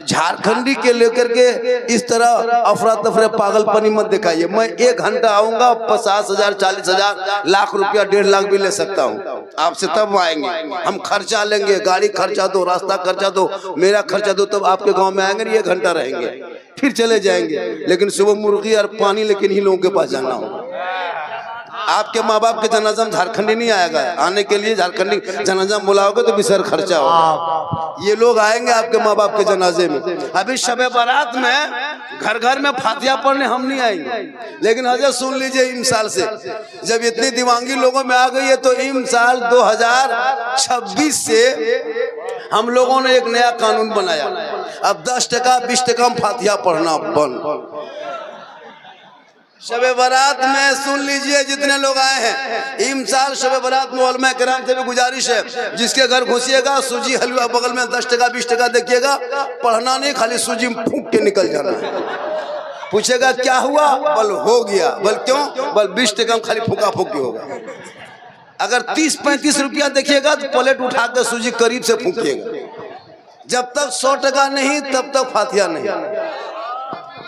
झारखंडी के लेकर के इस तरह अफरा तफरे पागलपनी मत दिखाइए। मैं 1 घंटा आऊंगा, 50,000 40,000 लाख रुपया 1.5 लाख भी ले सकता हूँ आपसे, तब आएंगे हम। खर्चा लेंगे, गाड़ी खर्चा दो, रास्ता खर्चा दो, मेरा खर्चा दो, तब आपके गांव में आएंगे। 1 घंटा रहेंगे फिर चले जाएंगे। लेकिन सुबह मुर्गी और पानी लेकिन ही लोगों के पास जाना होगा। आपके माँ बाप के जनाजा में झारखंडी नहीं आएगा, आने के लिए झारखंडी जनाजा बुलाओगे तो भी सर खर्चा होगा। ये लोग आएंगे आपके माँ बाप के जनाजे में। अभी शबे बारात में घर घर में फातिहा पढ़ने हम नहीं आएंगे, लेकिन हजरत सुन लीजिए, इम साल से जब इतनी दीवानगी लोगों में आ गई है तो इम साल 2026 से हम लोगों ने एक नया कानून बनाया। अब 10 टका 20 टका में फातिहा पढ़ना बंद। शबे बारात में सुन लीजिए, जितने लोग आए हैं इम साल शबे बारात में उलमा किराम से भी गुजारिश है, जिसके घर घुसिएगा सूजी हलवा बगल में 10 टका 20 टका देखिएगा, पढ़ना नहीं, खाली सूजी में फूंक के निकल जाना है। पूछेगा क्या हुआ, बल हो गया, बल क्यों, बल 20 टका में खाली फूका फूकी होगा। अगर 30-35 रुपया देखिएगा तो प्लेट उठा कर सूजी करीब से फूकिएगा। जब तक 100 टका नहीं तब तक फातिहा नहीं।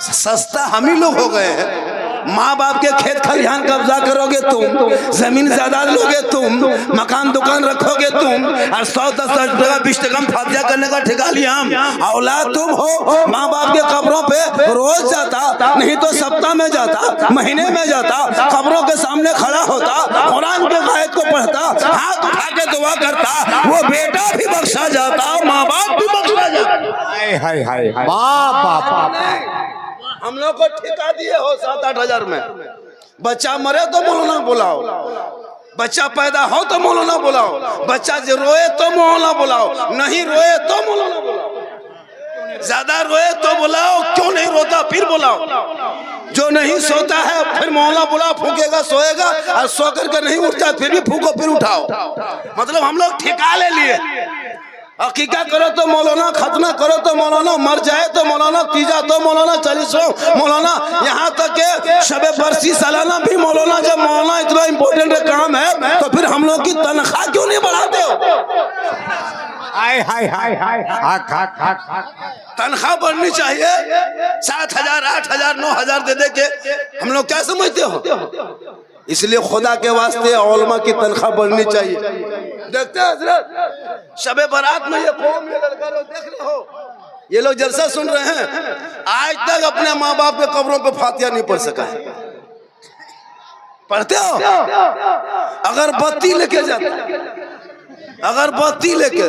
सस्ता हम ही लोग हो गए हैं। माँ बाप के खेत खलिहान कब्जा करोगे तुम, जमीन जायदाद लोगे तुम, मकान दुकान रखोगे तुम, और 100-10 टका 20 टका में फातिहा करने का ठेका लिया हम। औलाद तुम हो, माँ बाप के कब्रों पे रोज जाता, नहीं तो सप्ताह में जाता, महीने में जाता, कब्रों के सामने खड़ा होता, कुरान के आयत को पढ़ता, हाथ उठा के दुआ करता, वो बेटा भी बख्शा जाता, माँ बाप भी बख्शा जाता। हाय हाय बाप हम लोग को ठेका दिए हो 7-8 हजार में। बच्चा मरे तो मौलाना बुलाओ, बच्चा पैदा हो तो मौलाना बुलाओ, बच्चा जो रोए तो मौलाना बुलाओ, नहीं रोए तो मौलाना बुलाओ, ज्यादा रोए तो बुलाओ, क्यों नहीं रोता फिर बुलाओ, जो नहीं सोता है फिर मौलाना बुलाओ, फूकेगा सोएगा, और सो करके नहीं उठता फिर भी फूको फिर उठाओ। मतलब हम लोग ठेका ले लिए। अकीका करो तो मौलाना, खतना करो तो मौलाना, मर जाए तो मौलाना, तीजा तो मौलाना, 40 मौलाना, यहाँ तक के शबे बरसी सालाना भी मौलाना। जब मौलाना इतना इम्पोर्टेंट काम है तो फिर हम लोग की तनख्वाह क्यों नहीं बढ़ाते हो? हाय हाय हाय हाय तनख्वाह बढ़नी चाहिए। 7,000 8,000 9,000 दे दे के हम लोग क्या समझते हो? इसलिए खुदा के वास्ते उलमा की तनख्वाह बढ़नी चाहिए। देखते हैं हजरत, शबे बारात में ये कौम में लड़का लोग देख रहे हो, ये लोग जलसा सुन रहे हैं, आज तक अपने माँ बाप के कब्रों पे फातिहा नहीं पढ़ सका है। पढ़ते हो? अगरबत्ती लेके जाते, अगरबत्ती लेके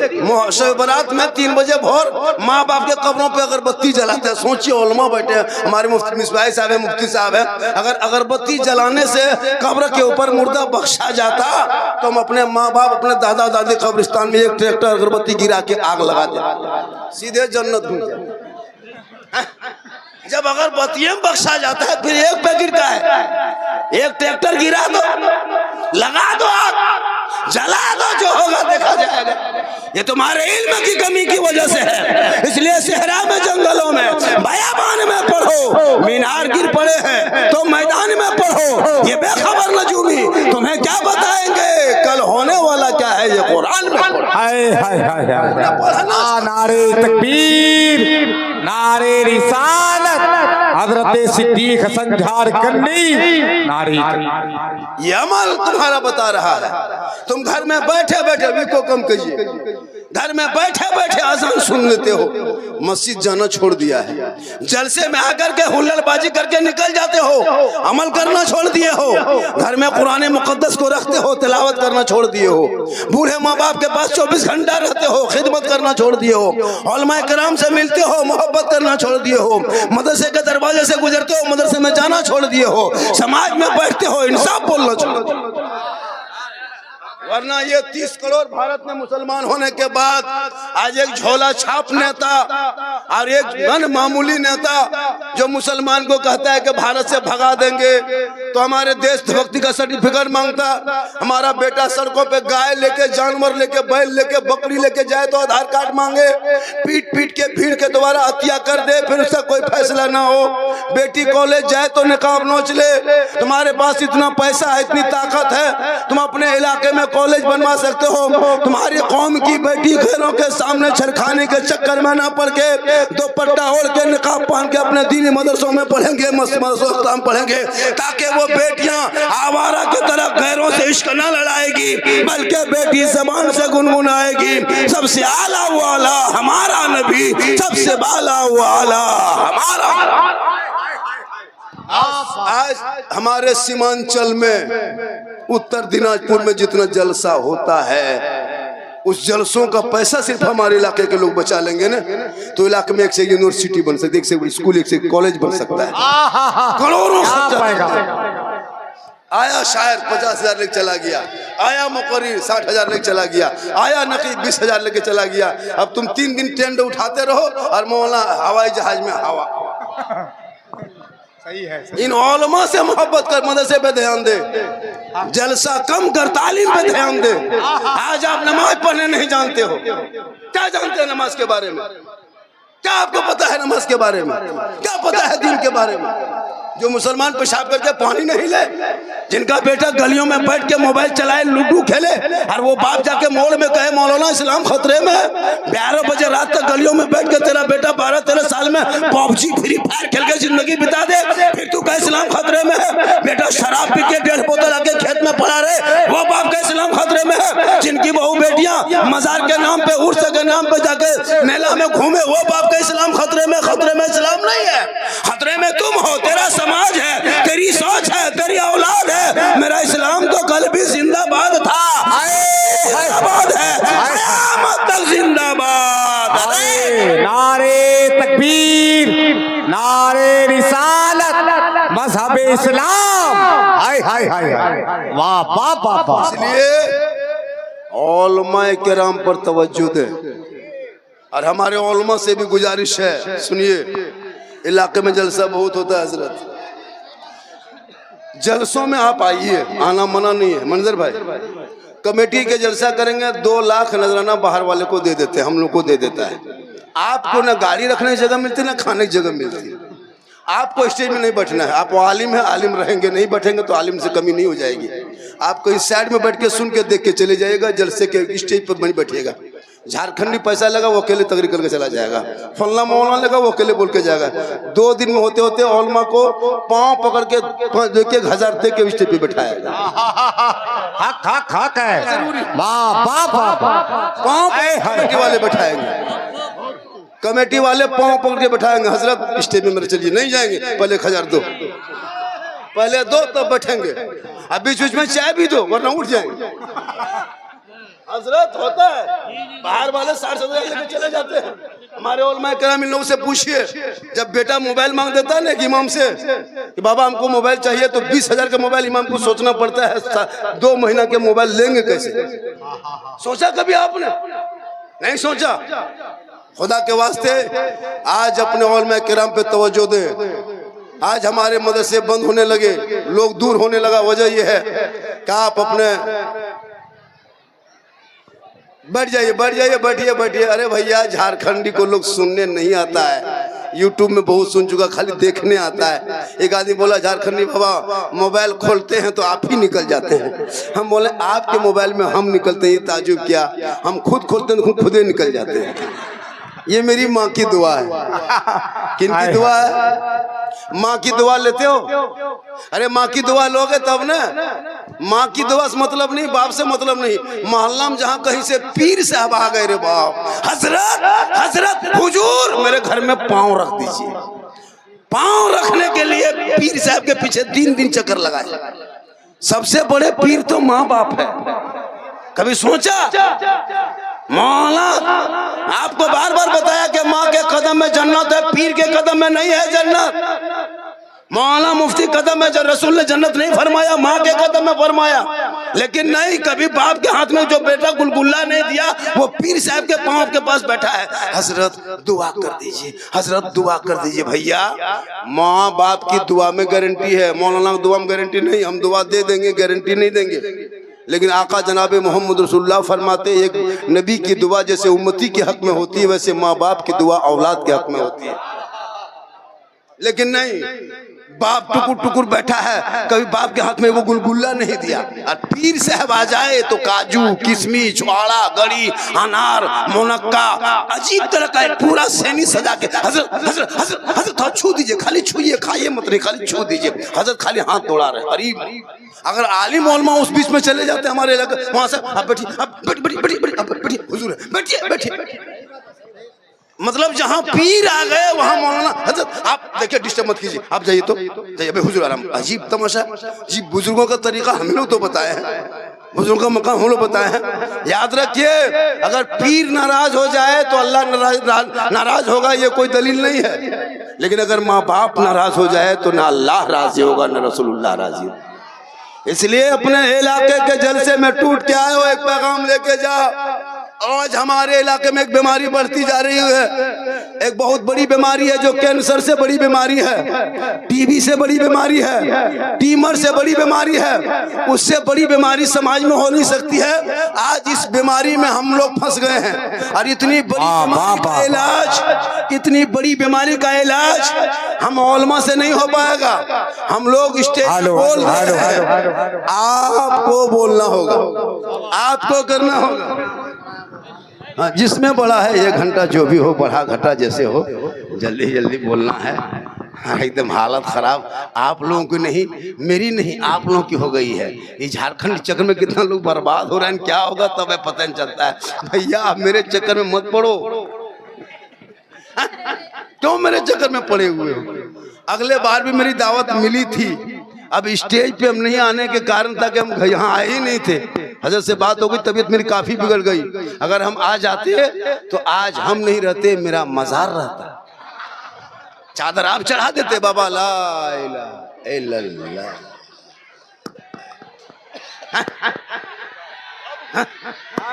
शब बारात में 3 बजे भोर माँ बाप के कब्रों पे अगरबत्ती जलाते हैं। सोचिए, उलमा बैठे हैं, हमारे मुफ्ती मिसबाही साहब है, मुफ्ती साहब है, अगर अगरबत्ती जलाने से कब्र के ऊपर मुर्दा बख्शा जाता तो हम अपने माँ बाप, अपने दादा दादी कब्रिस्तान में एक ट्रैक्टर अगरबत्ती गिरा के आग लगा दे, सीधे जन्नत घूम जाए। जब अगरबत्तियां बख्शा जाता है फिर एक पैकेट का है, एक ट्रैक्टर गिरा दो, लगा दो आग, जला दो, जो होगा देखा जाएगा। ये तुम्हारे इल्म की कमी की वजह से है। इसलिए सहरा में, जंगलों में, बयाबान में पढ़ो, मीनार गिर पड़े हैं तो मैदान में पढ़ो। ये बेखबर नजूमी तुम्हें क्या बताएंगे कल होने वाला क्या है, ये कुरान में। हाय हाय हाय नारे तकबीर, नारे रिसालत, हजरत सिद्दीक हसन झारखंडी, नारे। ये अमल तुम्हारा बता रहा है। तुम घर में बैठे बैठे विको कम कीजिए, घर में बैठे बैठे अजान सुन लेते हो, मस्जिद जाना छोड़ दिया है, जलसे में आकर के हुल्लड़बाजी करके निकल जाते हो, अमल करना छोड़ दिए हो, घर में कुरान मुकद्दस को रखते हो, तिलावत करना छोड़ दिए हो, बूढ़े माँ बाप के पास 24 घंटा रहते हो, खिदमत करना छोड़ दिए हो, उलमा किराम से मिलते हो, मोहब्बत करना छोड़ दिए हो, मदरसे के दरवाजे से गुजरते हो, मदरसे में जाना छोड़ दिए हो, समाज में बैठते हो, इंसाफ बोलना छोड़ दिए हो। वरना ये 30 करोड़ भारत में मुसलमान होने के बाद आज एक झोला छाप नेता और एक गन मामूली नेता जो मुसलमान को कहता है कि भारत से भगा देंगे तो हमारे देशभक्ति का सर्टिफिकेट मांगता, हमारा बेटा सड़कों पे गाय लेके, जानवर लेके, बैल लेके, बकरी लेके जाए तो आधार कार्ड मांगे, पीट पीट के भीड़ के द्वारा हत्या कर दे, फिर उसका कोई फैसला ना हो। बेटी कॉलेज जाए तो निकाब नोच ले। तुम्हारे पास इतना पैसा है, इतनी ताकत है, तुम अपने इलाके में कॉलेज बनवा सकते हो। तुम्हारी कौम की बेटी घरों के सामने छरखाने के चक्कर में ना पड़ के दुपट्टा ओढ़ के निकाब पहन के अपने दीनी मदरसों में पढ़ेंगे, मदरसों पढ़ेंगे, ताकि वो बेटियां आवारा की तरह गैरों से इश्क न लड़ाएगी, बल्कि बेटी जबान से गुनगुनाएगी, सबसे आला वाला हमारा नबी, सबसे बाला वाला हमारा। आज हमारे सीमांचल में, उत्तर दिनाजपुर में जितना जलसा होता है, उस जलसों का पैसा सिर्फ हमारे इलाके के लोग बचा लेंगे ना, तो इलाके में एक से यूनिवर्सिटी बन सकती है, एक से स्कूल, एक से कॉलेज बन सकता है। करोड़ों आया शायर 50,000 लेके चला गया, आया मुकर्रिर 60,000 लेके चला गया, आया नकीब 20,000 लेके चला गया। अब तुम 3 दिन टेंट उठाते रहो और मौला हवाई जहाज में हवा। सही है। इन उलमा से मोहब्बत कर, मदरसे पे ध्यान दे, जलसा कम कर, तालीम पे ध्यान दे। आज आप नमाज पढ़ने नहीं जानते हो, क्या जानते हैं नमाज के बारे में? क्या आपको पता है नमाज के बारे में? क्या पता है दीन के बारे में? जो मुसलमान पेशाब करके पानी नहीं ले, जिनका बेटा गलियों में बैठ के मोबाइल चलाए, लूडो खेले, और वो बाप जाके मोड़ में कहे मौलाना इस्लाम खतरे में है, 12 बजे रात तक गलियों में बैठ के तेरा बेटा 12-13 साल में पबजी फ्री फायर खेल के जिंदगी बिता दे, फिर तू कहे इस्लाम खतरे में है। बेटा शराब पी के 1.5 बोतल आके खेत में पड़ा रहे, वो बाप का इस्लाम खतरे में है। जिनकी बहू बेटियां मजार के नाम पे, उर्स के नाम पे जाके मेला में घूमे, वो बाप का इस्लाम खतरे में। खतरे में इस्लाम नहीं है, खतरे में तुम हो, तेरा समाज है, तेरी सोच है, तेरी औलाद है। मेरा इस्लाम तो कल भी जिंदाबाद था, जिंदाबाद है, क़यामत तक जिंदाबाद। नारे तकबीर, नारे रिसालत, मजहब इस्लाम। हाय हाय हाय, वाह वाह वाह वाह। इसलिए उलमाए किराम पर तवज्जो दे, और हमारे उलमा से भी गुजारिश है, सुनिए, इलाके में जलसा बहुत होता है हजरत, जलसों में आप आइए, आना मना नहीं है। मंजर भाई, कमेटी के जलसा करेंगे, 2 लाख नजराना बाहर वाले को दे देते हैं, हम लोग को दे देता है। आपको ना गाड़ी रखने की जगह मिलती, ना खाने की जगह मिलती। आपको स्टेज में नहीं बैठना है, आप आलिम है, आलिम रहेंगे, नहीं बैठेंगे तो आलिम से कमी नहीं हो जाएगी। आप कहीं साइड में बैठ के सुन के देख के चले जाइएगा, जलसे के स्टेज पर नहीं बैठिएगा। झारखंडी पैसा लगा, वो अकेले तकरीर करके चला जाएगा, फल्ला मौलाना लगा, वो अकेले बोल के जाएगा। 2 दिन में होते होते उलमा को पांव पकड़ के 1,000 दे के स्टेज पे बैठाएगा। हक हक हक है, वाह वाह वाह। पांव कमेटी वाले बैठाएंगे, कमेटी वाले पांव पकड़ के बैठाएंगे, हजरत स्टेज में मेरे चलिए, नहीं जाएंगे, पहले 1,000 दो, पहले दो तब बैठेंगे, अब बीच बीच में चाय भी दो वरना उठ जाएंगे। हजरत होता है, बाहर वाले 60,000 लेके चले जाते हैं। हमारे उलमा किराम इन लोगों से पूछिए, जब बेटा मोबाइल मांग देता है ना कि इमाम से कि बाबा हमको मोबाइल चाहिए, तो 20,000 का मोबाइल इमाम को सोचना पड़ता है 2 महीना के मोबाइल लेंगे कैसे। सोचा कभी आपने? नहीं सोचा। खुदा के वास्ते आज अपने उलमा किराम पे तवज्जो दे। आज हमारे मदरसे बंद होने लगे, लोग दूर होने लगा, वजह यह है कि आप अपने बैठ जाइए, बैठ जाइए, बैठिए बैठिए। अरे भैया, झारखंडी को लोग सुनने नहीं आता है, यूट्यूब में बहुत सुन चुका, खाली देखने आता है। एक आदमी बोला, झारखंडी बाबा मोबाइल खोलते हैं तो आप ही निकल जाते हैं। हम बोले आपके मोबाइल में हम निकलते हैं, ये ताजुब क्या, हम खुद खोलते हैं तो खुद ही निकल जाते हैं। ये मेरी माँ की दुआ है। किनकी दुआ है? माँ की दुआ लेते हो? अरे माँ की दुआ लोगे तब ना। माँ की दुआ से मतलब नहीं, बाप से मतलब नहीं। मोहल्ला में जहाँ कहीं से पीर साहब आ गए, रे बाप, हजरत हजरत हुजूर मेरे घर में पाँव रख दीजिए। पाँव रखने के लिए पीर साहब के पीछे 3 दिन चक्कर लगाए। सबसे बड़े पीर तो माँ बाप है। कभी सोचा? मौला आपको बार बार बताया कि माँ के कदम में जन्नत है, पीर के कदम में नहीं है जन्नत। मौला मुफ्ती कदम में रसूल ने जन्नत नहीं फरमाया, माँ के कदम में फरमाया। लेकिन नहीं, कभी बाप के हाथ में जो बेटा गुलगुल्ला नहीं दिया वो पीर साहब के पांव के पास बैठा है, हजरत दुआ कर दीजिए, हजरत दुआ कर दीजिए। भैया माँ बाप की दुआ में गारंटी है, मौलाना की दुआ में गारंटी नहीं। हम दुआ दे देंगे, गारंटी नहीं देंगे, लेकिन आका जनाब मोहम्मद रसूलुल्लाह फरमाते एक नबी की दुआ जैसे उम्मती के हक में होती है वैसे माँ बाप की दुआ औलाद के हक में होती है। लेकिन नहीं, बाप टुकुर टुकुर बैठा है, कभी बाप के हाथ में वो गुलगुल्ला नहीं दिया। और पीर साहब आ जाए तो काजू किशमिश छुआड़ा गड़ी अनार मुनक्का अजीब तरह का एक पूरा सैनी सजा के हजरत हजरत हजरत हजरत थोड़ा छू दीजिए, खाली छूइए, खाइए मत नहीं, खाली छू दीजिए। हजरत खाली हाथ दौड़ा रहे। अरे अगर आलिम उलमा उस बीच में चले जाते हमारे इलाके, वहां से आप बैठिए, आप बैठिए हुजूर, बैठिए बैठिए। मतलब जहां पीर आ गए वहां मौलाना हजरत आप देखिए, डिस्टर्ब मत कीजिए, आप जाइए तो जाइए। अबे हुजूर आराम। अजीब तमाशा जी, बुजुर्गों का तरीका हम लोग तो बताए हैं, बुजुर्गों का मकाम हम लोग बताए हैं। याद रखिए, अगर पीर नाराज हो जाए तो अल्लाह नाराज होगा, ये कोई दलील नहीं है। लेकिन अगर माँ बाप नाराज हो जाए तो ना अल्लाह राजी होगा ना रसूलुल्लाह राजी होगा। इसलिए अपने इलाके के जलसे में टूट के आए हो, एक पैगाम लेके जा। आज हमारे इलाके में एक बीमारी बढ़ती जा रही है, एक बहुत बड़ी बीमारी है जो कैंसर से बड़ी बीमारी है, टीबी से बड़ी बीमारी है, ट्यूमर से बड़ी बीमारी है। उससे बड़ी बीमारी समाज में हो नहीं सकती है। आज इस बीमारी में हम लोग फंस गए हैं और इतनी बड़ी बीमारी का इलाज, इतनी बड़ी बीमारी का इलाज हम उलमा से नहीं हो पाएगा। हम लोग स्टेज बोल रहे हैं, आपको बोलना होगा, आपको करना होगा। हाँ, जिसमें बड़ा है 1 घंटा जो भी हो, बढ़ा घटा जैसे हो, जल्दी जल्दी बोलना है। हाँ, एकदम हालत खराब आप लोगों की नहीं, मेरी नहीं, आप लोगों की हो गई है। ये झारखंड चक्कर में कितना लोग बर्बाद हो रहे हैं, क्या होगा तब पता नहीं चलता है। भैया आप मेरे चक्कर में मत पड़ो। क्यों मेरे चक्कर में पड़े हुए हो? अगले बार भी मेरी दावत मिली थी, अब स्टेज पे हम नहीं आने के कारण था कि हम यहाँ आए ही नहीं थे। हजरत से बात हो गई, तबीयत मेरी काफी बिगड़ गई। अगर हम आ जाते तो आज हम नहीं रहते, मेरा मजार रहता। चादर आप चढ़ा देते, बाबा ला इलाहा इल्लल्लाह।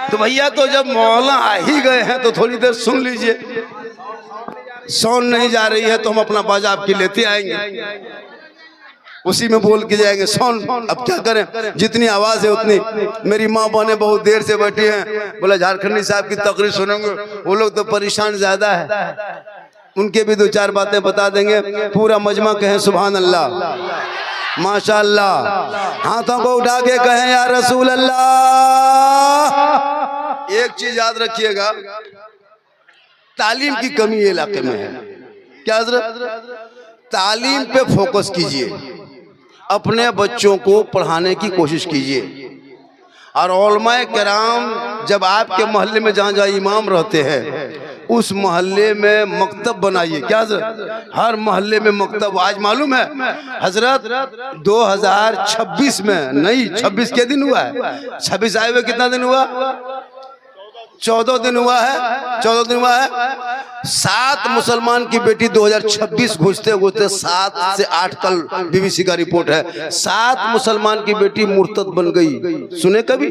तो भैया तो जब मौला आ ही गए हैं तो थोड़ी देर सुन लीजिए। साउंड नहीं जा रही है तो हम अपना बाजा आपकी लेते आएंगे, उसी में बोल के जाएंगे। साउंड अब क्या करें, जितनी आवाज है उतनी। मेरी माँ बहने बहुत देर से बैठी हैं, बोला झारखंडी साहब की तकरीर सुनेंगे। वो लोग तो परेशान ज्यादा है, उनके भी 2-4 बातें बता देंगे। पूरा मजमा कहें सुभान अल्लाह माशाअल्लाह, हाथों को उठा के कहें या रसूल अल्लाह। एक चीज याद रखिएगा, तालीम की कमी इलाके में है। क्या हजरत? तालीम पे फोकस कीजिए, अपने बच्चों को पढ़ाने की कोशिश कीजिए। और उलमाए किराम जब आपके मोहल्ले में जहाँ जहाँ इमाम रहते हैं उस मोहल्ले में मकतब बनाइए। क्या हजरत? हर मोहल्ले में मकतब। आज मालूम है हजरत 2026 में नहीं, 26 के दिन हुआ है, 26 आए हुए कितना दिन हुआ? 14 दिन हुआ है, 14 दिन हुआ है। 7 मुसलमान की बेटी 2026 घुसते घुसते 7 से 8 कल बीबीसी का रिपोर्ट है, 7 मुसलमान की बेटी मुर्तद बन गई। सुने कभी?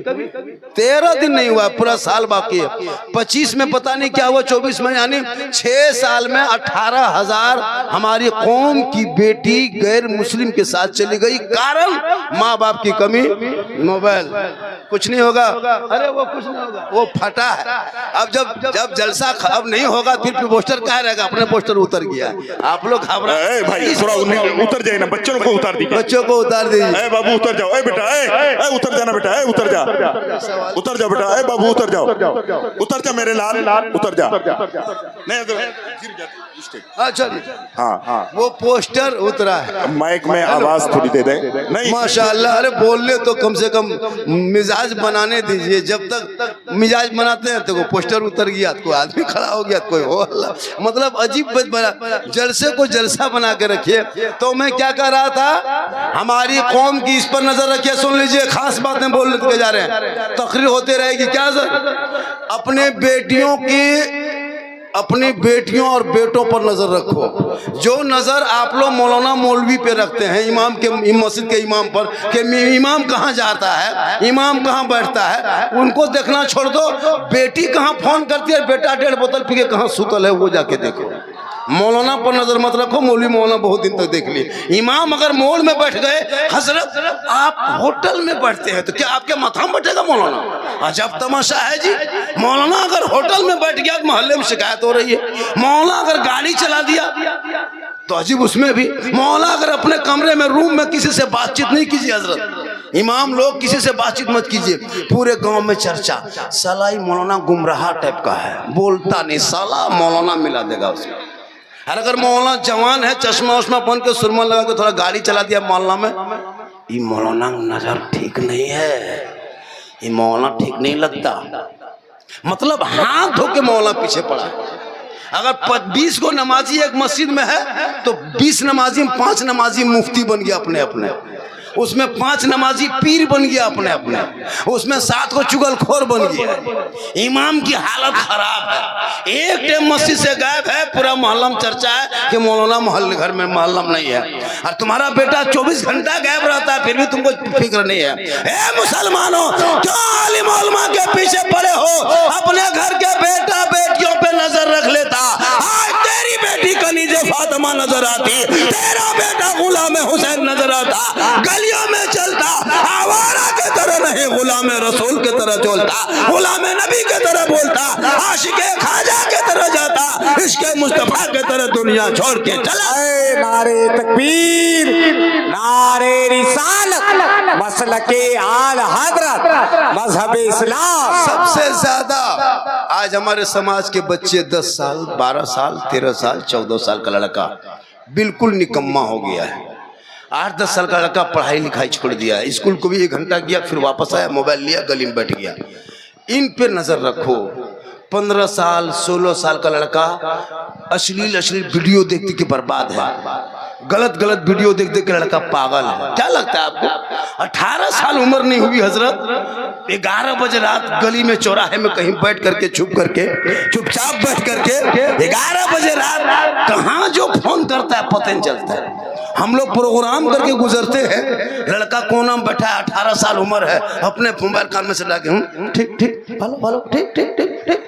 13 दिन नहीं हुआ, पूरा साल बाकी है। 25 में पता नहीं क्या हुआ, 24 में, यानी 6 साल में 18,000 हमारी कौम की बेटी गैर मुस्लिम के साथ चली गई। कारण माँ बाप की कमी। मोबाइल कुछ नहीं होगा, अरे वो कुछ नहीं होगा, वो फटा है। अब जब जलसा अब नहीं होगा फिर पोस्टर क्या रहेगा? अपने पोस्टर उतर गया। आप लोग घबराए भाई, थोड़ा उतर जाए ना, बच्चों को उतार दीजिए, बच्चों को उतार दीजिए। बाबू उतर जाओ, बेटा उतर जाना, बेटा उतर जा, उतर जाओ बेटा, बाबू उतर जाओ, उतर जा मेरे लाल, उतर जा। अच्छा हाँ, वो पोस्टर उतरा है। माइक में आवाज थोड़ी दे दें। नहीं माशाअल्लाह, अरे बोलने तो कम से कम मिजाज बनाने दीजिए। जब तक मिजाज बनाते हैं तो वो पोस्टर उतर गया, कोई आदमी खड़ा हो गया, कोई हो अल्लाह, मतलब अजीब बना। जलसे को जलसा बना के रखिए। तो मैं क्या कह रहा था, हमारी कौम की इस पर नजर रखिए। सुन लीजिए, खास बातें बोल के जा रहे हैं, तकरीर होते रहेगी। क्या सर? अपने बेटियों की अपनी बेटियों और बेटों पर नजर रखो। जो नजर आप लोग मौलाना मौलवी पे रखते हैं, इमाम के मस्जिद के इमाम पर कि इमाम कहाँ जाता है, इमाम कहाँ बैठता है, उनको देखना छोड़ दो। बेटी कहाँ फोन करती है, बेटा 1.5 बोतल पी के कहाँ सुतल है, वो जाके देखो। मौलाना पर नजर मत रखो। मौलवी मौलाना बहुत दिन तक देख लिए। इमाम अगर मोड़ में बैठ गए, हजरत आप होटल में बैठते हैं तो क्या आपके माथा में बैठेगा मौलाना? अजब तमाशा है जी। मौलाना अगर होटल में बैठ गया तो मोहल्ले में शिकायत हो रही है। मौलाना अगर गाड़ी चला दिया तो अजीब उसमें भी। मौलाना अगर अपने कमरे में रूम में किसी से बातचीत नहीं कीजिए हजरत। इमाम लोग किसी से बातचीत मत कीजिए। पूरे गांव में चर्चा, साला ही मौलाना गुमराह टाइप का है, बोलता नहीं, साला मौलाना मिला देगा उसमें। और अगर मौलाना जवान है, चश्मा उश्मा पहन के सुरमा लगा के थोड़ा गाड़ी चला दिया मोहल्ला में, ये मौलाना नजर ठीक नहीं है, ये मौलाना ठीक नहीं लगता। मतलब हाथ धो के मौलाना पीछे पड़ा। अगर 20 को नमाजी एक मस्जिद में है तो 20 नमाजी में 5 नमाजी मुफ्ती बन गया अपने अपने, उसमें 5 नमाजी पीर बन गया अपने अपने, उसमें 7 को चुगलखोर बन गया। इमाम की हालत खराब है। एक टाइम मस्जिद से गायब है, पूरा मोहल्ला में चर्चा है कि मौलाना मोहल्ले घर में मोहल्ला में नहीं है। और तुम्हारा बेटा 24 घंटा गायब रहता है, फिर भी तुमको फिक्र नहीं है। ए मुसलमानों, क्यों आलिम उलमा के पीछे पड़े हो? अपने घर के बेटा बेटियों पे नजर रख लेता। आज तेरी बेटी कनीजे फातिमा नजर आती, तेरा बेटा गुलाम हुसैन नजर आता, गलियों में चलता, आवारा के तरह नहीं, गुलाम रसूल के तरह चलता, गुलाम नबी के तरह बोलता, आशिके खाजा के तरह जाता, इश्के मुस्तफा के तरह दुनिया छोड़ के चला। नारे तकबीर, नारे रिसालत, मसलके आल हजरत, मजहब इस्लाम। सबसे ज्यादा आज हमारे समाज के बच्चे 10 साल, 12 साल, 13 साल, 14 साल का लड़का बिल्कुल निकम्मा हो गया है। 8-10 साल का लड़का पढ़ाई लिखाई छोड़ दिया, स्कूल को भी 1 घंटा गया, फिर वापस आया, मोबाइल लिया, गली में बैठ गया। इन पे नजर रखो। 15 साल 16 साल का लड़का अश्लील वीडियो देखते के बर्बाद है। गलत वीडियो देख देख के लड़का पागल है। क्या लगता है आपको? 18 साल उम्र नहीं हुई हजरत, 11 बजे रात गली में चौराहे में कहीं बैठ करके चुपचाप बैठ करके 11 बजे रात कहाँ जो फोन करता है पता नहीं चलता है। हम लोग प्रोग्राम करके गुजरते हैं, लड़का कोना में बैठा है, 18 साल उम्र है, अपने मोबाइल कान में से लाके ठीक ठीक हेलो ठीक ठीक ठीक ठीक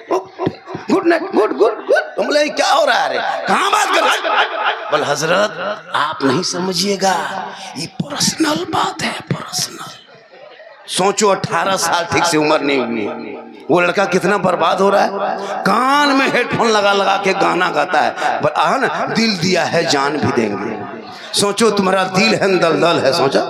good night good good good. तुम बोले क्या हो रहा है? कहाँ बात कर रहा है? बोल हजरत आप नहीं समझिएगा, ये पर्सनल बात है, पर्सनल। सोचो 18 साल ठीक से उम्र नहीं हुई, वो लड़का कितना बर्बाद हो रहा है। कान में हेडफोन लगा के गाना गाता है। ना दिल दिया है जान भी देंगे। सोचो तुम्हारा दिल है दलदल है, सोचा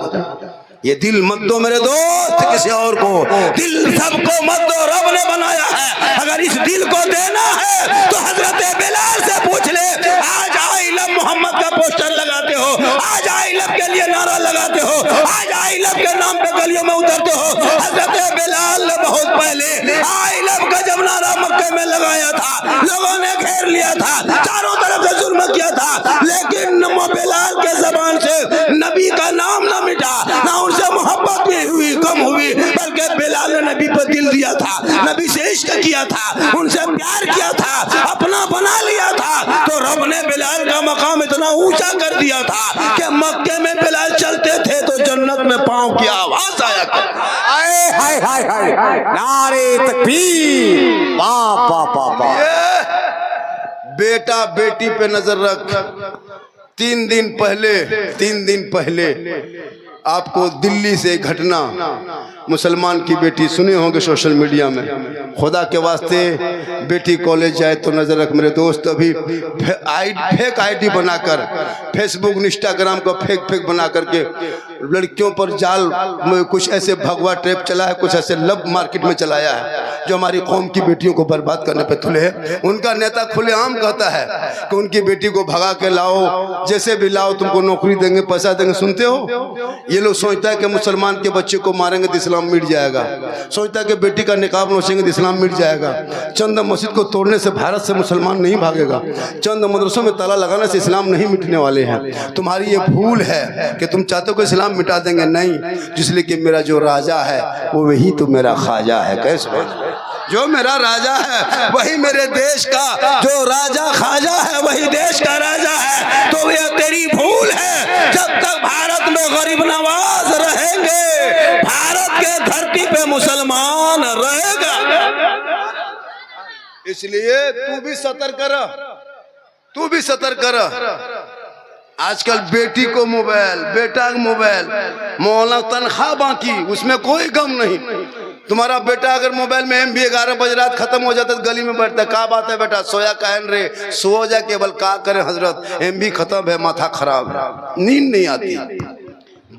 ये दिल मत दो मेरे दोस्त किसी और को, दिल सबको मत दो, रब ने बनाया है। अगर इस दिल को देना है तो हजरत बिलाल से पूछ ले। आज आई लव मोहम्मद का पोस्टर लगाते हो, आज आई लव के लिए नारा लगाते हो, आज आई लव के नाम पे गलियों में उतरते हो। हजरत बिलाल ने बहुत पहले आई लव का जब नारा मक्के में लगाया था, लोगों ने घेर लिया था, चारों तरफ से जुल्म किया था, लेकिन बिलाल के जबान से नबी का नाम ना मिटा, ना उनसे मोहब्बत भी हुई कम हुई, बल्कि बिलाल ने नबी पर दिल दिया था, नबी से इश्क किया था, उनसे प्यार किया था, अपना बना लिया था। तो रब ने बिलाल का मकाम इतना ऊंचा कर दिया था कि मक्के में बिलाल चलते थे तो जन्नत में पांव की आवाज आया करती। हाय हाय हाय हाय, नारे तकबीर, वाह वाह वाह वाह। बेटा बेटी पे नजर रख। 3 दिन पहले आपको दिल्ली से घटना, मुसलमान की बेटी सुने होंगे सोशल मीडिया में। खुदा के वास्ते बेटी कॉलेज जाए तो नजर रख मेरे दोस्त। अभी फेक आईडी बनाकर फेसबुक इंस्टाग्राम का फेक बना करके लड़कियों पर जाल में कुछ ऐसे भगवा ट्रैप चला है, कुछ ऐसे लब मार्केट में चलाया है जो हमारी कौम की बेटियों को बर्बाद करने पे तुले है। उनका नेता खुलेआम कहता है कि उनकी बेटी को भगा के लाओ, जैसे भी लाओ तुमको नौकरी देंगे, पैसा देंगे। सुनते हो? ये लोग सोचता है कि मुसलमान के बच्चे को मारेंगे तो इस्लाम मिट जाएगा, सोचता है कि बेटी का निकाब नोचेंगे तो इस्लाम मिट जाएगा। चंद मस्जिद को तोड़ने से भारत से मुसलमान नहीं भागेगा, चंद मदरसों में ताला लगाने से इस्लाम नहीं मिटने वाले हैं। तुम्हारी ये भूल है कि तुम चाहते हो कि इस्लाम मिटा देंगे, नहीं, इसलिए कि मेरा जो राजा है वो वही तो मेरा ख्वाजा है। कैसे जो मेरा राजा है वही मेरे देश का, जो राजा खाजा है वही देश का राजा है। तो ये तेरी भूल है। जब तक भारत में गरीब नवाज रहेंगे, भारत के धरती पे मुसलमान रहेगा। इसलिए तू भी सतर्क कर, तू भी सतर्क कर। आजकल बेटी को मोबाइल, बेटा को मोबाइल, मौला तनख्वाह बाकी, उसमें कोई गम नहीं। तुम्हारा बेटा अगर मोबाइल में एमबी 11 बजे रात खत्म हो जाता है, गली में बैठता है, क्या बात है बेटा, सोया कहन रे, सो जा केवल, क्या करे हजरत, एमबी खत्म है, माथा खराब है, नींद नहीं आती,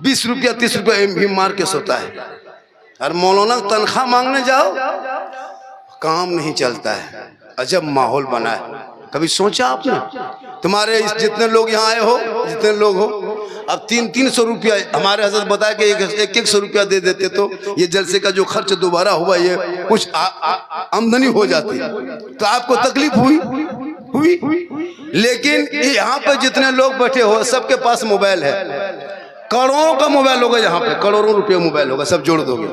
20 रुपया 30 रुपया एमबी मार के सोता है। और मौलाना तनख्वाह मांगने जाओ, काम नहीं चलता है। अजब माहौल बना है। कभी सोचा आपने? तुम्हारे इस जितने लोग यहाँ आए हो, जितने लोग हो, अब 300 रुपया हमारे हजरत बताया कि 100 रुपया दे देते तो ये जलसे का जो खर्च दोबारा हुआ ये कुछ आमदनी हो जाती। तो आपको तकलीफ हुई। लेकिन यहाँ पे जितने लोग बैठे हो सबके पास मोबाइल है, करोड़ों का मोबाइल होगा, यहाँ पे करोड़ों रुपये मोबाइल होगा, सब जोड़ दोगे।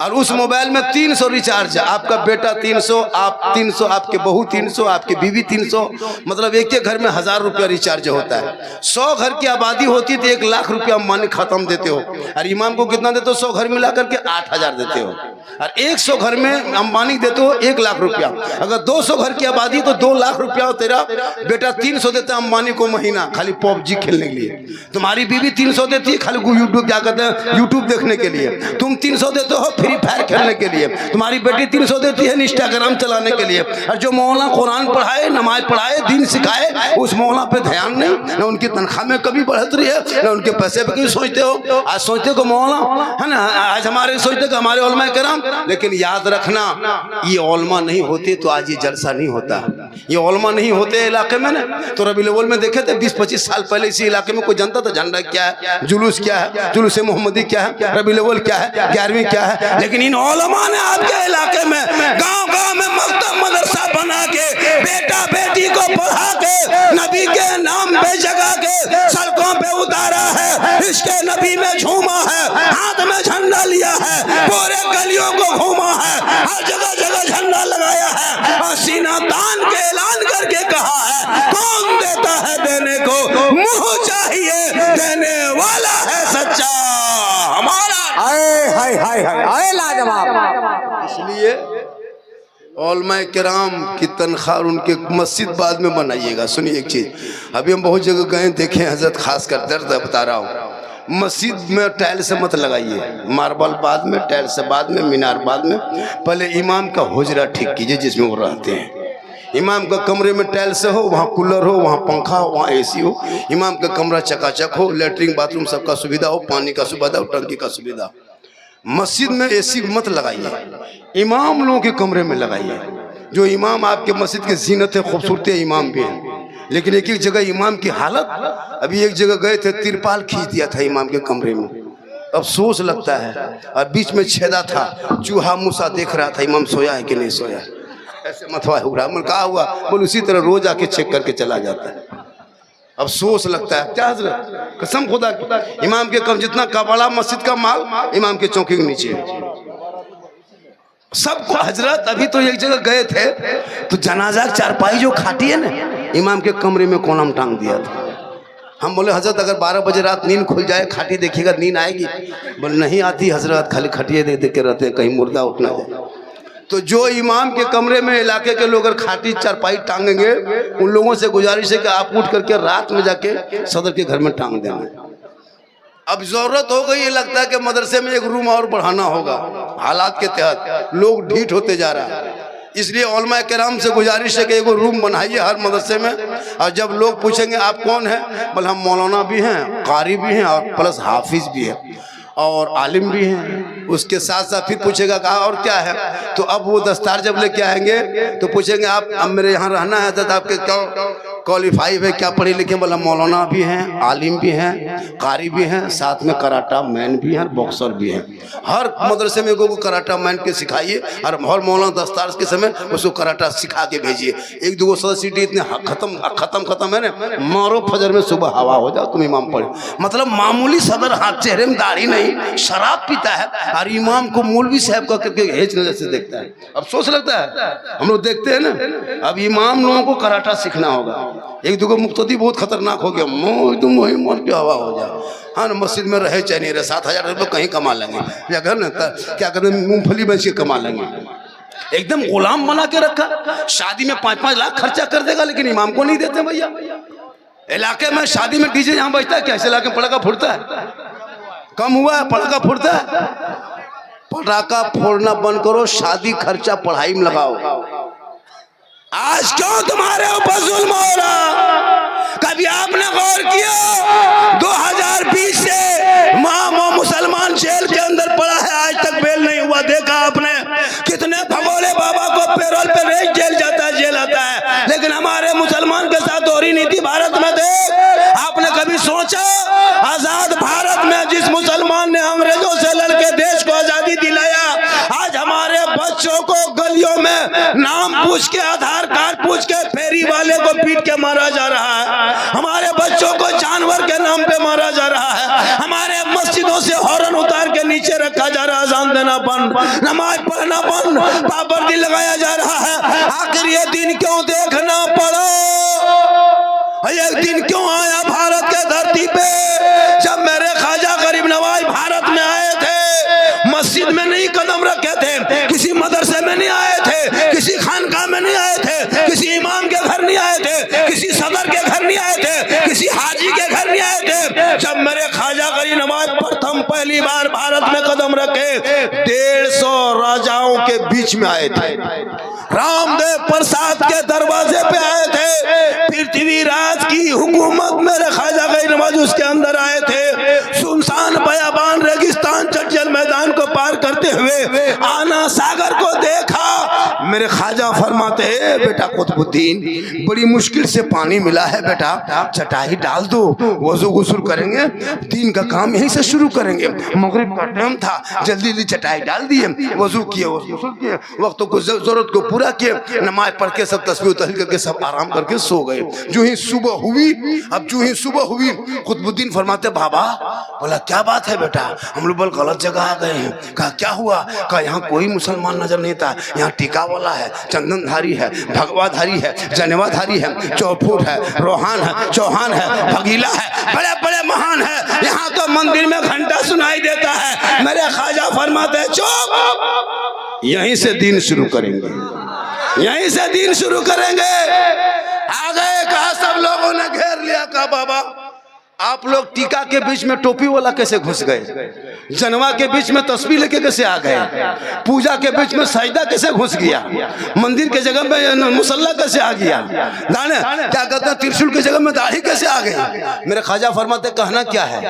और उस मोबाइल में 300 रिचार्ज है। आपका बेटा 300, आप 300, आपके बहू 300, आपकी बीवी 300, मतलब एक घर में 1000 रुपया रिचार्ज होता है। 100 घर की आबादी होती तो 1 लाख रुपया मानी खत्म देते हो। और इमाम को कितना देते हो? 100 घर मिला करके 8000 देते हो। और 100 घर में अंबानी देते हो 1 लाख रुपया। अगर 200 घर की आबादी तो 2 लाख रुपया तेरा बेटा 300 देता है अंबानी को महीना, खाली पबजी खेलने के लिए। तुम्हारी बीवी 300 देती है खाली यूट्यूब, क्या कहते हैं, यूट्यूब देखने के लिए। तुम 300 देते हो फ्री फायर खेलने के लिए। तुम्हारी बेटी 300 देती है इंस्टाग्राम चलाने के लिए। और जो मौलाना कुरान पढ़ाए, नमाज पढ़ाए, दीन सिखाए, उस मौलाना पे ध्यान नहीं, ना उनकी तनख्वाह में कभी बढ़त रही है, ना उनके पैसे पे कभी सोचते हो। आज सोचते हो मौलाना है ना, आज हमारे सोचते कि हमारे उलमा कराम, लेकिन याद रखना ये उलमा नहीं होते तो आज ये जलसा नहीं होता। ये उलमा नहीं होते इलाके में ना, तो रबीउल अव्वल में देखे थे 20-25 साल पहले इसी इलाके में कोई जानता था झंडा क्या है, जुलूस क्या है, जुलूस मोहम्मदी क्या है, रबीउल अव्वल क्या है, 11वीं क्या है। लेकिन इन उलमा ने आपके इलाके में गांव-गांव में मकतब मदरसा बना के बेटा बेटी को पढ़ा के नबी के नाम पे जगा के सड़कों पे उतारा है, इसके नबी में झूमा है, हाथ में झंडा लिया है, पूरे गलियों को घूमा है, हर जगह जगह झंडा लगाया है और सीना तान के ऐलान करके कहा है, कौन देता है देने को, मुंह चाहिए देने वाला है सच्चा हमारा। हाय हाय हाय हाय लाजवाब। इसलिए उलमा किराम की तनख्वाह उनके मस्जिद बाद में बनाइएगा। सुनिए एक चीज, अभी हम बहुत जगह गए देखे हजरत, खासकर दर्द बता रहा हूँ, मस्जिद में टाइल से मत लगाइए, मार्बल बाद में, टाइल से बाद में, मीनार बाद में। पहले इमाम का हुजरा ठीक कीजिए जिसमें वो रहते हैं। इमाम का कमरे में टाइल से हो, वहाँ कूलर हो, वहाँ पंखा हो, वहाँ एसी हो, इमाम का कमरा चकाचक हो, लेटरिन बाथरूम सबका सुविधा हो, पानी का सुविधा हो, टंकी का सुविधा। मस्जिद में एसी मत लगाइए, इमाम लोगों के कमरे में लगाइए। जो इमाम आपके मस्जिद की जीनत है, खूबसूरती इमाम भी है, लेकिन एक एक जगह इमाम की हालत, अभी एक जगह गए थे, तिरपाल खींच दिया था इमाम के कमरे में, अफसोस लगता है। और बीच में छेदा था, चूहा मूसा देख रहा था इमाम सोया है कि नहीं सोया, ऐसे मथवा हुआ। कहा हुआ बोल उसी तरह रोज आके चेक करके चला जाता है, अफसोस लगता है। क्या हजरत, कसम खुदा की, इमाम के कम जितना कबाड़ा मस्जिद का माल इमाम के चौकी के नीचे सबको। हजरत अभी तो एक जगह गए थे तो जनाजा चारपाई जो खाटी है ना, इमाम के कमरे में कोना टांग दिया था। हम बोले हजरत अगर 12 बजे रात नींद खुल जाए, खाटी देखिएगा नींद आएगी? बोले नहीं आती हजरत, खाली खटिए देख देख के रहते हैं, कहीं मुर्दा उठ ना जाए। तो जो इमाम के कमरे में इलाके के लोग अगर खाटी चारपाई टांगेंगे, उन लोगों से गुजारिश है कि आप उठ करके रात में जाके सदर के घर में टांग देंगे। अब जरूरत हो गई, ये लगता है कि मदरसे में एक रूम और बढ़ाना होगा, हालात के तहत लोग ढीठ होते जा रहा है। इसलिए उलमा किराम से गुजारिश है कि एक रूम बनाइए हर मदरसे में, और जब लोग पूछेंगे आप कौन है, बोले हम मौलाना भी हैं, कारी भी हैं, और प्लस हाफिज भी है और आलिम भी हैं। उसके साथ साथ फिर पूछेगा कहा और क्या है, तो अब वो दस्तार जब लेके आएंगे तो पूछेंगे आप अब मेरे यहाँ रहना है तो आपके क्वालिफाई है, क्या पढ़े लिखे, बोला मौलाना भी हैं, आलिम भी हैं, कारी भी हैं, साथ में कराटा मैन भी हैं, बॉक्सर भी हैं। हर मदरसे में को कराटा मैन के सिखाइए और हर मौलाना दस्तार के समय उसको कराटा सिखा के भेजिए। एक दो सदस्यटी इतने खत्म है ना, मारो फजर में सुबह हवा हो जाओ तुम इमाम पढ़े। मतलब मामूली सदर हाथ, चेहरे में दाढ़ी नहीं, शराब पीता है और इमाम को मौलवी साहब का करके हेज नजर से देखता है। अफसोस लगता है, हम लोग देखते हैं ना। अब इमाम लोगों को कराटा सीखना होगा। एक दो मुक्तदी बहुत खतरनाक हो गया, मोह मोर की हवा हो जाए। हाँ ना, मस्जिद में रहे चाहे नहीं रहे, 7,000 रुपये कहीं कमा लेंगे, या घर ना क्या करते मूंगफली बेच के कमा लेंगे। एकदम गुलाम बना के रखा। शादी में 5-5 लाख खर्चा कर देगा, लेकिन इमाम को नहीं देते भैया। इलाके में शादी में डीजे यहाँ बजता है, कैसे इलाके में पटाखा फुटता है? कम हुआ है पटाखा फुटता है? पटाखा फोड़ना बंद करो, शादी खर्चा पढ़ाई में लगाओ। आज क्यों तुम्हारे ऊपर जुल्म हो रहा? कभी आपने गौर किया? 2020 से मुसलमान जेल के अंदर पड़ा है, आज तक बेल नहीं हुआ। देखा आपने कितने भगोले बाबा को पैरोल पे रेज जेल जाता है, जेल आता है, लेकिन हमारे मुसलमान के साथ हो रही नीति भारत में देख। आपने कभी सोचा आजाद भारत में जिस मुसलमान ने अंग्रेजों से लड़के देश को आजादी दिलाया, आज हमारे बच्चों को गलियों में नाम पूछ के, आधार कार्ड पूछ के फेरी वाले को पीट के मारा जा रहा है। हमारे बच्चों को जानवर के नाम पे मारा जा रहा है। हमारे मस्जिदों से हॉर्न उतार के नीचे रखा जा रहा है, अज़ान देना बंद, नमाज पढ़ना बंद, पाबंदी लगाया जा रहा है। आखिर ये दिन क्यों देखना पड़ा? ये दिन क्यों आया भारत के धरती पे? जब मेरे ख्वाजा गरीब नवाज भारत में आए थे, मस्जिद में नहीं कदम रखे थे, किसी मदरसे में नहीं आए थे, किसी खानका में नहीं आए थे, किसी इमाम के घर नहीं आए थे, किसी सदर के घर नहीं आए थे, किसी हाजी के घर नहीं आए थे। जब मेरे ख्वाजा गरीब नवाज प्रथम पहली बार भारत में कदम रखे, 150 राजाओं के बीच में आए थे, रामदेव प्रसाद के दरवाजे पे आए थे। पृथ्वीराज की हुकूमत मेरे ख्वाजा गरीब नवाज उसके अंदर आए थे। सुनसान बयाबान रेगिस्तान चंचल मैदान को पार करते हुए आना सागर को देखा। मेरे ख्वाजा फरमाते हैं, बेटा कुतुबुद्दीन, बड़ी मुश्किल से पानी मिला है बेटा, चटाई डाल दो, वजू गुस्ल करेंगे, दिन का काम यहीं से शुरू करेंगे। मगरिब का टाइम था, जल्दी जल्दी चटाई डाल दिए, वजू किए, गुस्ल किए, वक्त को जरूरत को पूरा किए, नमाज पढ़ के सब तस्बीह तहलील करके सब आराम करके सो गए। जो ही सुबह हुई, कुतुबुद्दीन फरमाते, बाबा, बोला क्या बात है बेटा? हम लोग बल गलत जगह आ गए हैं। कहा क्या हुआ? कहा यहाँ कोई मुसलमान नजर नहीं था, यहाँ टीका वाला है, चंदनधारी है, भगवाधारी है, जनेवाधारी है, चौफूट है, रोहान है, चौहान है, भगीला है, बड़े बड़े महान है। यहाँ तो मंदिर में घंटा सुनाई देता है। मेरे ख्वाजा फरमाते, चुप, यहीं से दिन शुरू करेंगे, यहीं से दिन शुरू करेंगे। आ गए, कहा सब लोगों ने घेर लिया। कहा बाबा, आप लोग टीका के बीच में टोपी वाला कैसे घुस गए? जनवा के बीच में तस्वीर लेके कैसे आ गए? पूजा के बीच में सजदा कैसे घुस गया? मंदिर के जगह में मुसल्ला कैसे आ गया? दाने क्या कहते हैं, त्रिशूल की जगह में दाढ़ी कैसे आ गई? मेरे ख्वाजा फरमाते, कहना क्या है?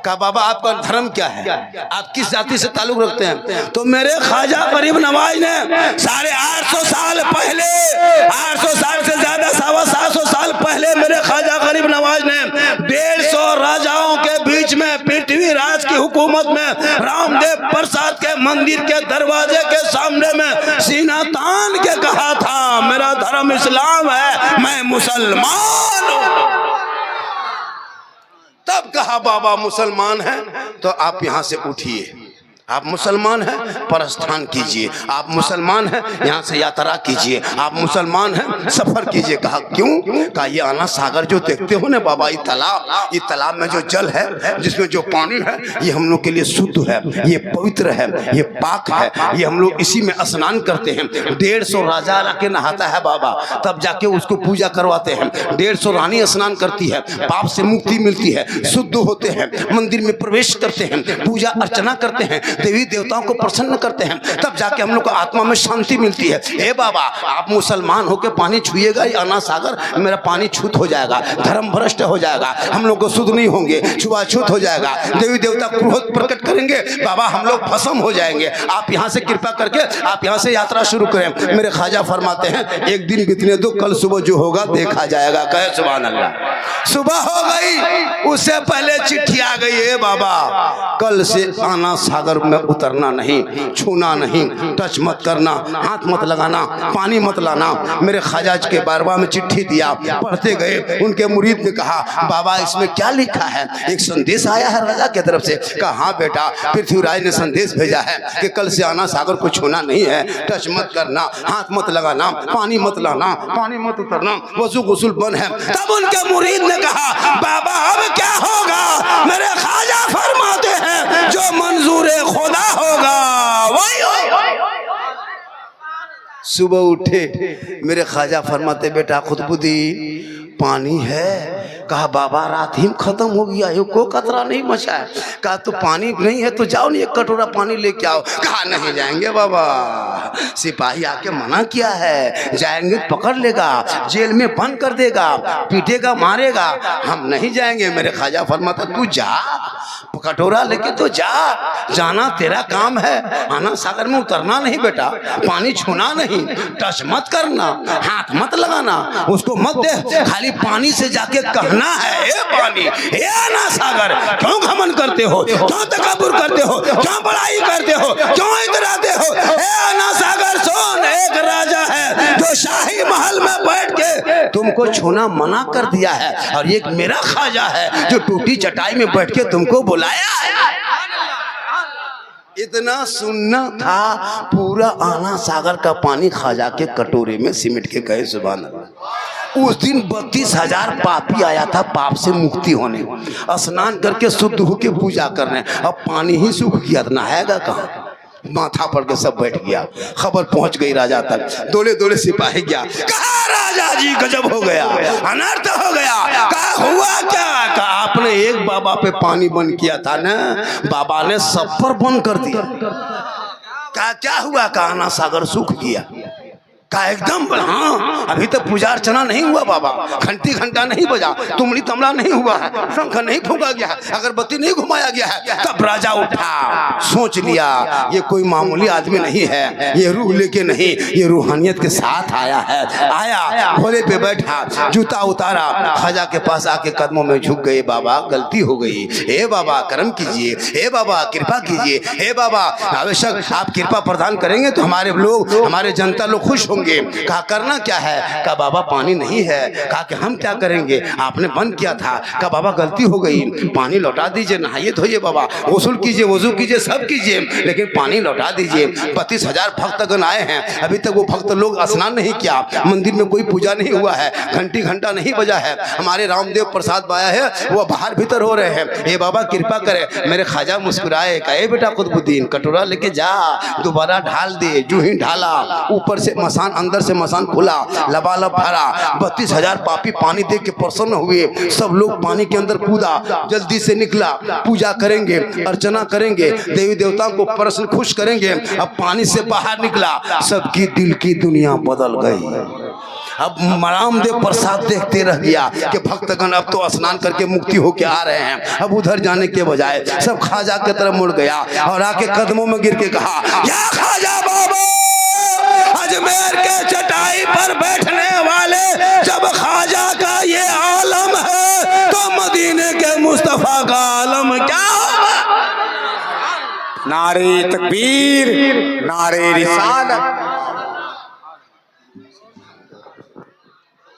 कहा बाबा, आपका धर्म क्या है? आप किस जाति से ताल्लुक रखते हैं? तो मेरे ख्वाजा गरीब नवाज ने 850 साल पहले, 800 साल से ज्यादा, 750 साल पहले मेरे ख्वाजा गरीब नवाज ने 150 राजाओं के बीच में पृथ्वीराज की हुकूमत में रामदेव प्रसाद के मंदिर के दरवाजे के सामने में सीना तान के कहा था, मेरा धर्म इस्लाम है, मैं मुसलमान हूं। तब कहा बाबा मुसलमान हैं तो आप यहां से उठिए, आप मुसलमान हैं प्रस्थान कीजिए, आप मुसलमान हैं यहाँ से यात्रा कीजिए, आप मुसलमान हैं सफर कीजिए। कहा क्यों? कहा ये आना सागर जो देखते हो ना बाबा, ये तालाब में जो जल है, जिसमें जो पानी है, ये हम लोग के लिए शुद्ध है, ये पवित्र है, ये पाक है, ये हम लोग इसी में स्नान करते हैं। 150 राजा आके नहाता है बाबा, तब जाके उसको पूजा करवाते हैं। 150 रानी स्नान करती है, पाप से मुक्ति मिलती है, शुद्ध होते हैं, मंदिर में प्रवेश करते हैं, पूजा अर्चना करते हैं, देवी देवताओं को प्रसन्न करते हैं, तब जाके हम लोग को आत्मा में शांति मिलती है। ए बाबा, आप मुसलमान होकर पानी छुएगा, अना सागर मेरा पानी छूत हो जाएगा, धर्म भ्रष्ट हो जाएगा, हम लोग को शुद्ध नहीं होंगे, छुआछूत हो जाएगा, देवी देवता क्रोध प्रकट करेंगे, बाबा हम लोग भस्म हो जाएंगे। आप यहाँ से कृपा करके आप यहाँ से यात्रा शुरू करें। मेरे ख्वाजा फरमाते हैं, एक दिन कितने दो, कल सुबह जो होगा देखा जाएगा। कहे सुभान अल्लाह। सुबह हो गई, उससे पहले चिट्ठी आ गई है, बाबा कल से आना सागर में उतरना नहीं, छूना नहीं, टच मत करना, हाथ मत लगाना, पानी मत लाना। मेरे ख्वाजा के बारवा में चिट्ठी दिया, पढ़ते गए। उनके मुरीद ने कहा, बाबा इसमें क्या लिखा है? एक संदेश आया है राजा की तरफ से। कहा हाँ बेटा, पृथ्वीराज ने संदेश भेजा है कि कल से आना सागर को छूना नहीं है, टच मत करना, हाथ मत लगाना, पानी मत लाना, पानी मत उतरना, वजू गुस्ल बंद है। तब उनके मुरीद ने कहा, बाबा अब क्या होगा? मेरे ख्वाजा फरमाते हैं, जो मंजूर खुदा होगा वही होगा। सुबह उठे, मेरे ख्वाजा फरमाते, बेटा कुतुबुद्दीन पानी है? कहा बाबा रात ही खत्म हो गया, ये को कतरा नहीं मचा है। कहा तो पानी नहीं है तो जाओ नहीं, एक कटोरा पानी लेके आओ। कहा नहीं जाएंगे बाबा, सिपाही आके मना किया है, जाएंगे पकड़ लेगा, जेल में बंद कर देगा, पीटेगा, मारेगा, हम नहीं जाएंगे। मेरे ख्वाजा फरमाता, तू जा, कटोरा लेके तो जा, जाना तेरा काम है, आना सागर में उतरना नहीं बेटा, पानी छूना नहीं, टच मत करना, हाथ मत लगाना, उसको मत दे, खाली पानी से जाके कहना है, ए पानी, ए आना सागर, क्यों घमंड करते हो, क्यों तकब्बुर करते हो, क्यों बड़ाई करते हो, क्यों इतराते हो? ए आना सागर सुन, एक राजा है जो शाही महल में बैठ के तुमको छूना मना कर दिया है, और एक मेरा ख्वाजा है जो टूटी चटाई में बैठ के तुमको बुलाया है। इतना सुनना था, पूरा आना सागर का पानी ख्वाजा के कटोरे में सिमट के कहे सुभान अल्लाह। उस दिन 32,000 पापी आया था पाप से मुक्ति होने, स्नान करके शुद्ध होके पूजा करने। अब पानी ही सूख गया, नहाएगा कहाँ? माथा पड़ के सब बैठ गया। खबर पहुंच गई राजा तक, दोले दोले सिपाही गया, कहा राजा जी गजब हो गया, अनर्थ हो गया। कहा हुआ क्या? कहा आपने एक बाबा पे पानी बंद किया था ना, बाबा ने सब पर बंद कर दिया। कहा क्या हुआ? कहा आना सागर सूख गया। का एकदम हाँ, अभी तक पूजा अर्चना नहीं हुआ बाबा, घंटी घंटा नहीं बजा, तुमड़ी तमड़ा नहीं हुआ है, शंख नहीं फूंका गया है, अगरबत्ती नहीं घुमाया गया है। तब राजा उठा, सोच लिया ये कोई मामूली आदमी नहीं है, ये रूह लेके नहीं, ये रूहानियत के साथ आया है। आया, घोड़े पे बैठा, जूता उतारा, ख्वाजा के पास आके कदमों में झुक गए, बाबा गलती हो गई, हे बाबा करम कीजिए, हे बाबा कृपा कीजिए, हे बाबा आवश्यक आप कृपा प्रदान करेंगे तो हमारे लोग, हमारे जनता लोग खुश होंगे। कहा करना क्या है? कहा बाबा पानी नहीं है। कहा कि हम क्या करेंगे, आपने बंद किया था। कहा बाबा गलती हो गई, पानी लौटा दीजिए, नहाइए धोइए बाबा, गुस्ल कीजिए, वजू कीजिए, सब कीजिए, लेकिन पानी लौटा दीजिए। 32,000 भक्तगण आए हैं, अभी तक वो भक्त लोग स्नान नहीं किया, मंदिर में कोई पूजा नहीं हुआ है, घंटी घंटा नहीं बजा है, हमारे रामदेव प्रसाद बाया है वो बाहर भीतर हो रहे हैं, हे बाबा कृपा करे। मेरे ख्वाजा मुस्कुराए, कहे बेटा कुतुबुद्दीन कटोरा लेके जा, दोबारा ढाल दे। जो ही ढाला, ऊपर से मसान, अंदर से मसान खुला, लबालब भरा। 32,000 पापी पानी देख के प्रसन्न हुए, सब लोग पानी के अंदर कूदा, जल्दी से निकला, पूजा करेंगे, अर्चना करेंगे, देवी देवताओं को प्रसन्न खुश करेंगे। अब पानी से बाहर निकला, सबकी दिल की दुनिया बदल गई। अब रामदेव प्रसाद देखते रह गया कि भक्तगण अब तो स्नान करके मुक्ति होके आ रहे हैं। अब उधर जाने के बजाय सब ख्वाजा की तरफ मुड़ गया और आके कदमों में गिर के कहा, या ख्वाजा बाबा, अजमेर के चटाई पर बैठने वाले जब ख्वाजा का ये आलम है तो मदीने के मुस्तफा का आलम क्या होगा? नारे तकबीर, नारे रिसालत।